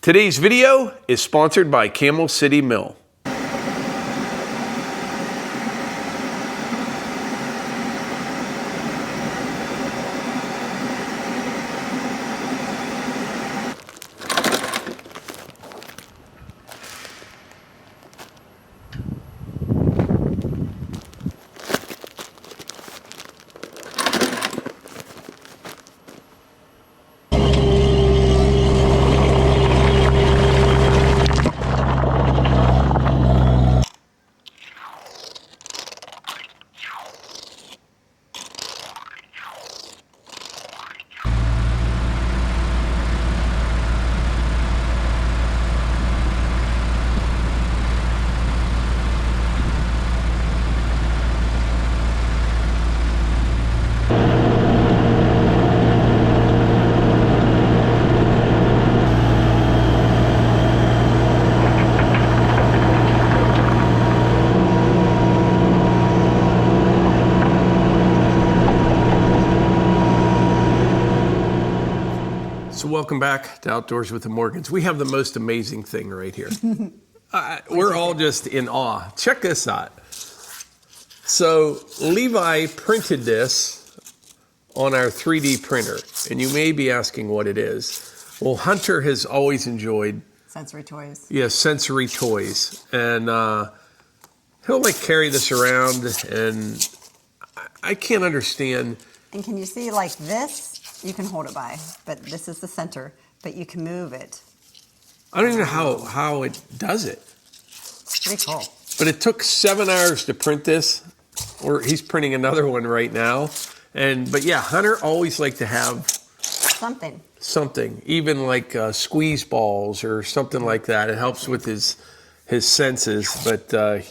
Today's video is sponsored by Camel City Mill. So welcome back to Outdoors with the Morgans. We have the most amazing thing right here. We're all just in awe. Check this out. So Levi printed this on our 3D printer, and you may be asking what it is. Well, Hunter has always enjoyed sensory toys. Yeah, sensory toys, and he'll like carry this around, and I can't understand. And can you see like this? You can hold it by, but this is the center, but you can move it. I don't even know how it does it. It's pretty cool. But it took 7 hours to print this, or he's printing another one right now. But yeah, Hunter always liked to have something, even like squeeze balls or something like that. It helps with his senses, but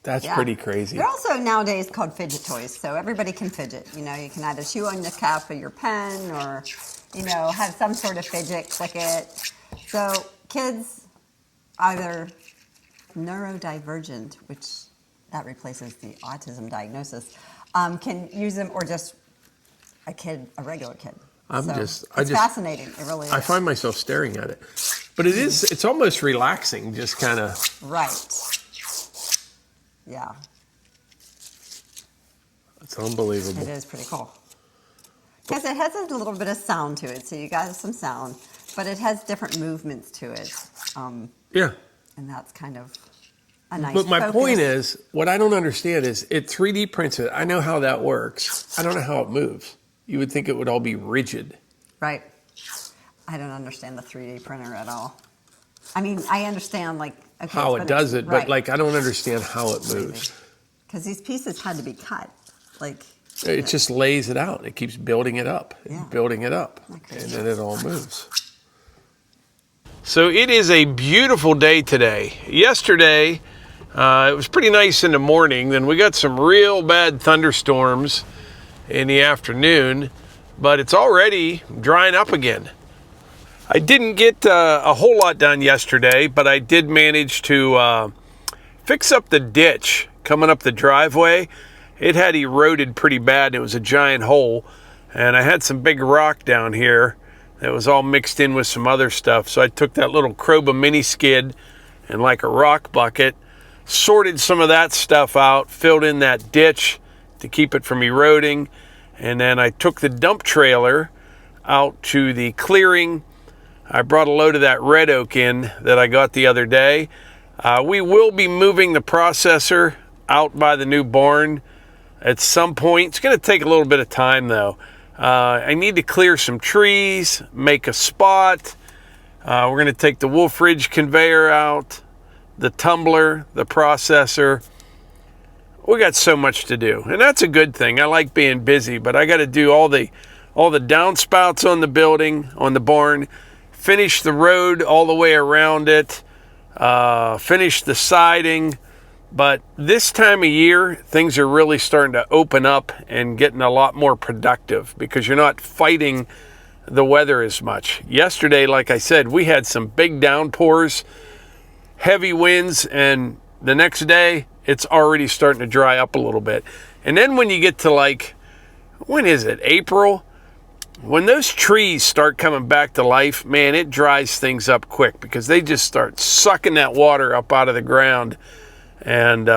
that's pretty crazy. They're also nowadays called fidget toys, so everybody can fidget. You know, you can either chew on the cap of your pen or, you know, have some sort of fidget, click it. So kids, either neurodivergent, which that replaces the autism diagnosis, can use them, or just a regular kid. It's fascinating. It really is. I find myself staring at it. But it's almost relaxing, just kind of. Right. Yeah. It's unbelievable. It is pretty cool. Because it has a little bit of sound to it, so you got some sound, but it has different movements to it. Yeah. And that's kind of a nice But my focus. point is, what I don't understand is it 3D prints it. I know how that works. I don't know how it moves. You would think it would all be rigid. Right. I don't understand the 3D printer at all. I mean, I understand how it does it, but like I don't understand how it moves. Because these pieces had to be cut. It just lays it out. It keeps building it up, building it up, and then it all moves. So it is a beautiful day today. Yesterday, it was pretty nice in the morning. Then we got some real bad thunderstorms in the afternoon, but it's already drying up again. I didn't get a whole lot done yesterday, but I did manage to fix up the ditch coming up the driveway. It had eroded pretty bad. It was a giant hole, and I had some big rock down here that was all mixed in with some other stuff. So I took that little Kroba mini skid and like a rock bucket, sorted some of that stuff out, filled in that ditch to keep it from eroding, and then I took the dump trailer out to the clearing. I brought a load of that red oak in that I got the other day. We will be moving the processor out by the new barn at some point. It's going to take a little bit of time though. I need to clear some trees, make a spot. We're going to take the Wolfe Ridge conveyor out, the tumbler, the processor. We got so much to do, and that's a good thing. I like being busy, but I got to do all the downspouts on the building, on the barn, finish the road all the way around it, finish the siding. But this time of year, things are really starting to open up and getting a lot more productive because you're not fighting the weather as much. Yesterday, like I said, we had some big downpours, heavy winds, and the next day, it's already starting to dry up a little bit. And then when you get to when is it, April? When those trees start coming back to life, man, it dries things up quick because they just start sucking that water up out of the ground, and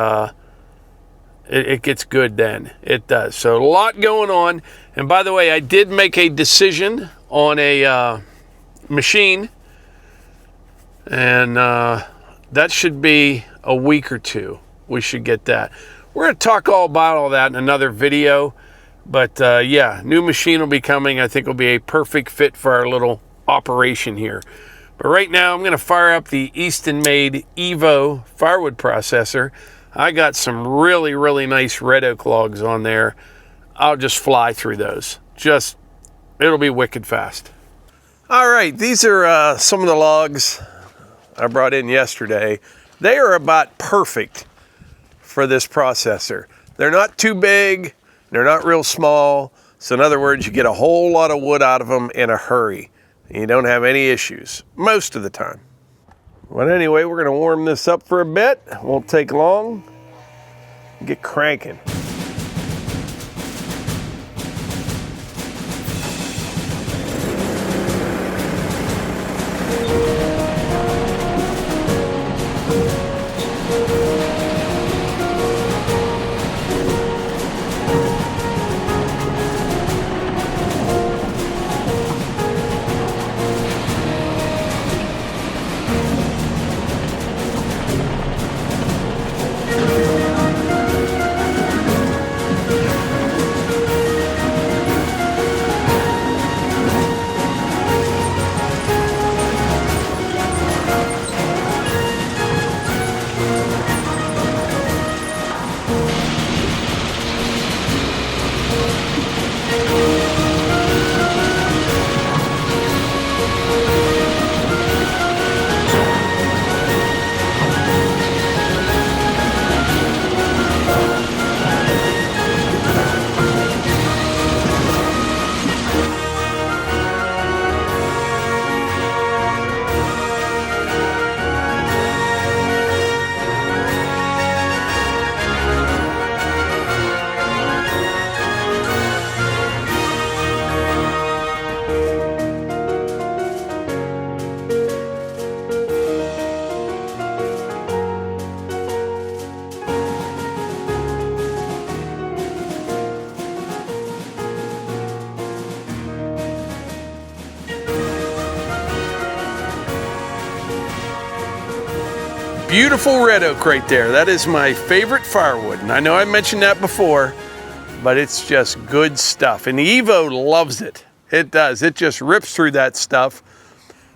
it gets good then. It does. So a lot going on. And by the way, I did make a decision on a machine, and that should be a week or two. We should get that. We're going to talk all about all that in another video. But yeah, new machine will be coming. I think it'll be a perfect fit for our little operation here. But right now, I'm going to fire up the Easton-made Evo firewood processor. I got some really, really nice red oak logs on there. I'll just fly through those. It'll be wicked fast. All right, these are some of the logs I brought in yesterday. They are about perfect for this processor. They're not too big. They're not real small. So in other words, you get a whole lot of wood out of them in a hurry. You don't have any issues most of the time. But anyway, we're going to warm this up for a bit. Won't take long. Get cranking. Beautiful red oak right there. That is my favorite firewood. And I know I mentioned that before, but it's just good stuff. And the Evo loves it. It does. It just rips through that stuff.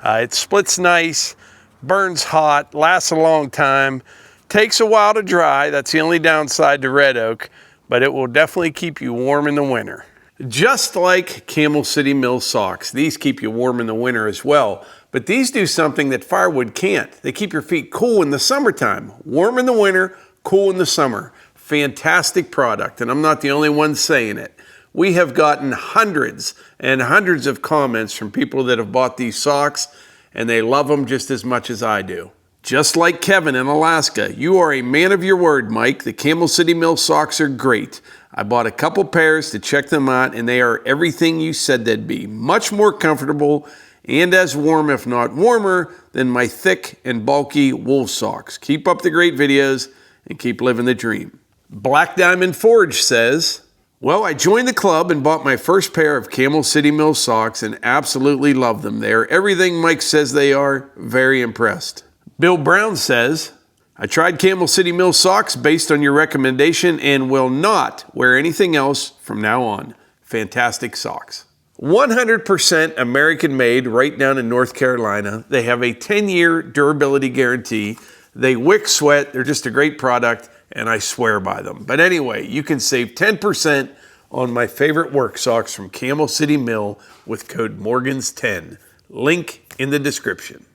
It splits nice, burns hot, lasts a long time, takes a while to dry. That's the only downside to red oak, but it will definitely keep you warm in the winter. Just like Camel City Mill socks, these keep you warm in the winter as well. But these do something that firewood can't. They keep your feet cool in the summertime. Warm in the winter, cool in the summer. Fantastic product, and I'm not the only one saying it. We have gotten hundreds and hundreds of comments from people that have bought these socks, and they love them just as much as I do. Just like Kevin in Alaska, you are a man of your word, Mike. The Camel City Mill socks are great. I bought a couple pairs to check them out, and they are everything you said they'd be. Much more comfortable and as warm, if not warmer, than my thick and bulky wool socks. Keep up the great videos and keep living the dream. Black Diamond Forge says, well, I joined the club and bought my first pair of Camel City Mill socks and absolutely love them. They are everything Mike says they are. Very impressed. Bill Brown says, I tried Camel City Mill socks based on your recommendation and will not wear anything else from now on. Fantastic socks. 100% American made right down in North Carolina. They have a 10-year durability guarantee. They wick sweat. They're just a great product, and I swear by them. But anyway, you can save 10% on my favorite work socks from Camel City Mill with code Morgans10. Link in the description.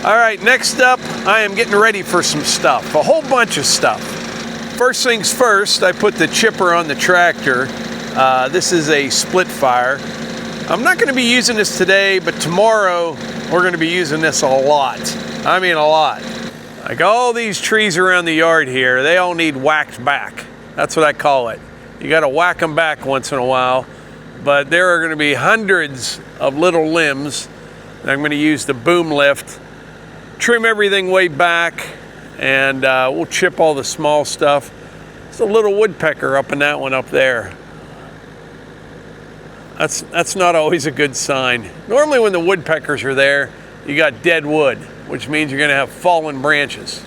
All right, next up, I am getting ready for some stuff, a whole bunch of stuff. First things first, I put the chipper on the tractor. This is a split fire. I'm not going to be using this today, but tomorrow we're going to be using this a lot. I mean a lot. Like all these trees around the yard here, they all need whacked back. That's what I call it. You got to whack them back once in a while. but there are going to be hundreds of little limbs. And I'm going to use the boom lift, trim everything way back, and we'll chip all the small stuff. There's a little woodpecker up in that one up there. That's not always a good sign. Normally when the woodpeckers are there, you got dead wood, which means you're going to have fallen branches.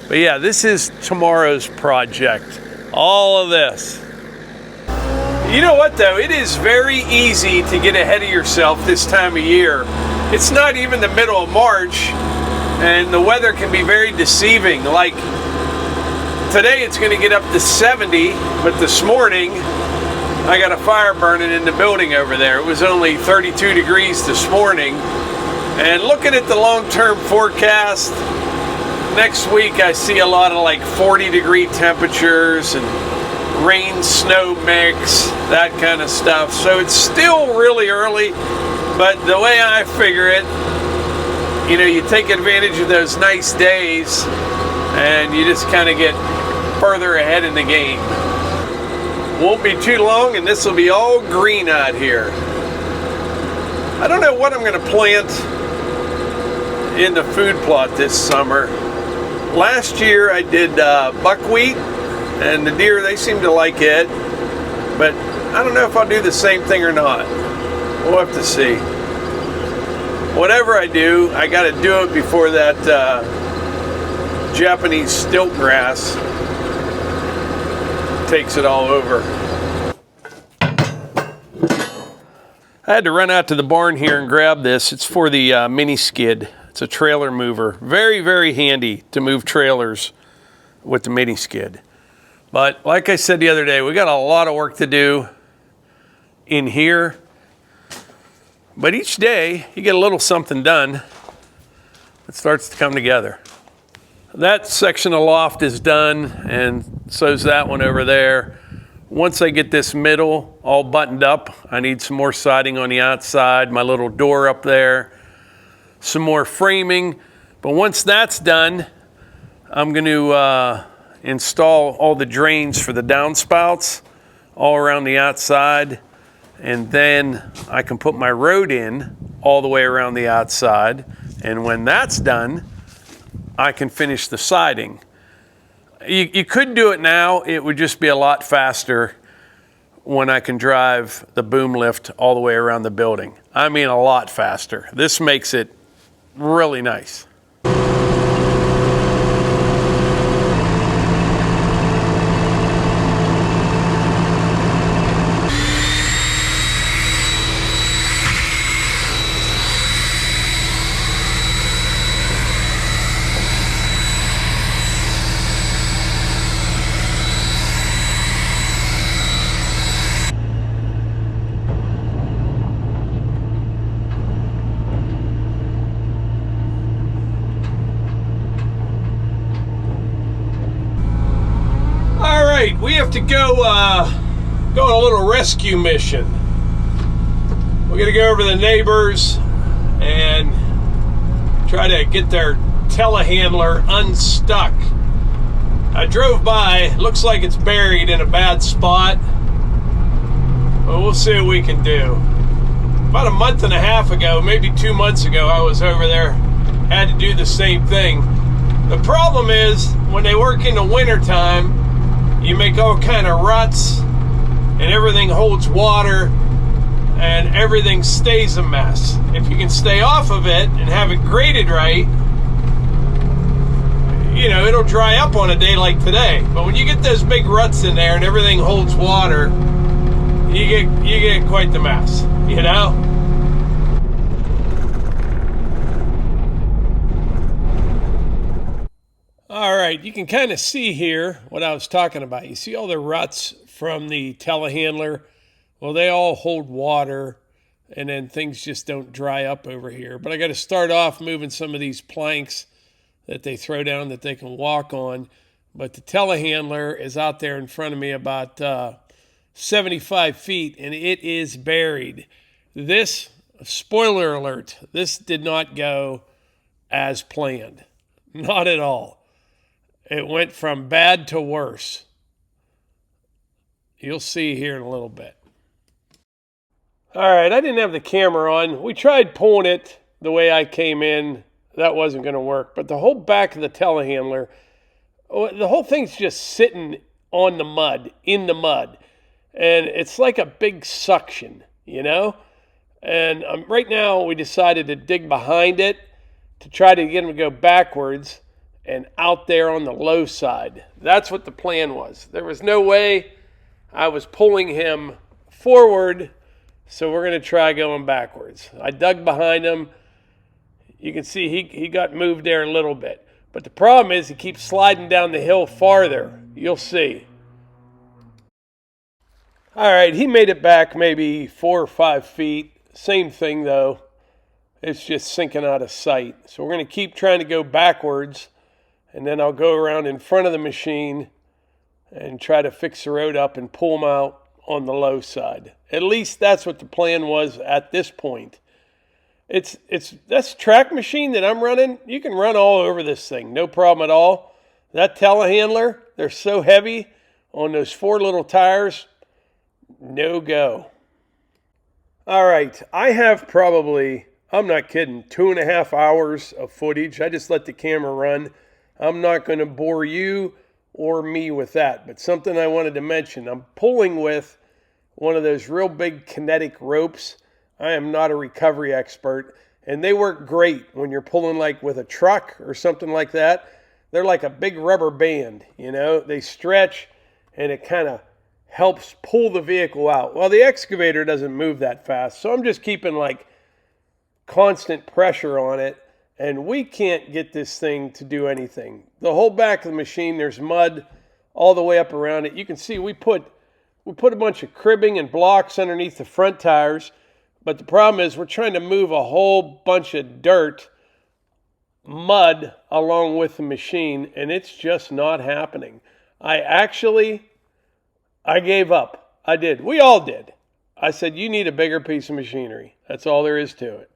But yeah, this is tomorrow's project. All of this. You know what though? It is very easy to get ahead of yourself this time of year. It's not even the middle of March, and the weather can be very deceiving. Like today it's going to get up to 70, but this morning I got a fire burning in the building over there. It was only 32 degrees this morning. And looking at the long-term forecast, next week I see a lot of like 40-degree temperatures and rain, snow mix, that kind of stuff. So it's still really early, but the way I figure it, you know, you take advantage of those nice days and you just kind of get further ahead in the game. Won't be too long and this will be all green out here. I don't know what I'm going to plant in the food plot this summer. Last year I did buckwheat, and the deer, they seem to like it, but I don't know if I'll do the same thing or not. We'll have to see. Whatever I do, I got to do it before that Japanese stilt grass takes it all over. I had to run out to the barn here and grab this. It's for the mini skid. It's a trailer mover. Very, very handy to move trailers with the mini skid. But like I said the other day, we got a lot of work to do in here. But each day you get a little something done. It starts to come together. That section of loft is done, and so's that one over there. Once I get this middle all buttoned up, I need some more siding on the outside, my little door up there, some more framing. But once that's done, I'm going to install all the drains for the downspouts all around the outside, and then I can put my road in all the way around the outside. And when that's done, I can finish the siding. You could do it now. It would just be a lot faster when I can drive the boom lift all the way around the building. I mean, a lot faster. This makes it really nice. We have to go on a little rescue mission. We're gonna go over to the neighbors and try to get their TeleHandler unstuck. I drove by, looks like it's buried in a bad spot, but we'll see what we can do. About a month and a half ago, maybe 2 months ago, I was over there, had to do the same thing. The problem is, when they work in the winter time, you make all kind of ruts and everything holds water and everything stays a mess. If you can stay off of it and have it graded right, you know, it'll dry up on a day like today. But when you get those big ruts in there and everything holds water, you get quite the mess, you know? All right, you can kind of see here what I was talking about. You see all the ruts from the TeleHandler? Well, they all hold water, and then things just don't dry up over here. But I got to start off moving some of these planks that they throw down that they can walk on. But the TeleHandler is out there in front of me about 75 feet, and it is buried. This, spoiler alert, this did not go as planned. Not at all. It went from bad to worse. You'll see here in a little bit. All right, I didn't have the camera on. We tried pulling it the way I came in. That wasn't going to work. But the whole back of the telehandler, the whole thing's just sitting on the mud, in the mud. And it's like a big suction, you know? And right now we decided to dig behind it to try to get him to go backwards and out there on the low side. That's what the plan was. There was no way I was pulling him forward, so we're going to try going backwards. I dug behind him. You can see he got moved there a little bit. But the problem is he keeps sliding down the hill farther. You'll see. All right, he made it back maybe 4 or 5 feet. Same thing, though. It's just sinking out of sight. So we're going to keep trying to go backwards, and then I'll go around in front of the machine and try to fix the road up and pull him out on the low side. At least that's what the plan was at this point. That's track machine that I'm running. You can run all over this thing, no problem at all. That telehandler, they're so heavy on those 4 little tires, no go. All right, I have probably, I'm not kidding, 2.5 hours of footage. I just let the camera run. I'm not going to bore you or me with that, but something I wanted to mention. I'm pulling with one of those real big kinetic ropes. I am not a recovery expert, and they work great when you're pulling like with a truck or something like that. They're like a big rubber band, you know. They stretch, and it kind of helps pull the vehicle out. Well, the excavator doesn't move that fast, so I'm just keeping like constant pressure on it, and we can't get this thing to do anything. The whole back of the machine, there's mud all the way up around it. You can see we put a bunch of cribbing and blocks underneath the front tires, but the problem is we're trying to move a whole bunch of dirt, mud along with the machine, and it's just not happening. I gave up. I did. We all did. I said, you need a bigger piece of machinery. That's all there is to it.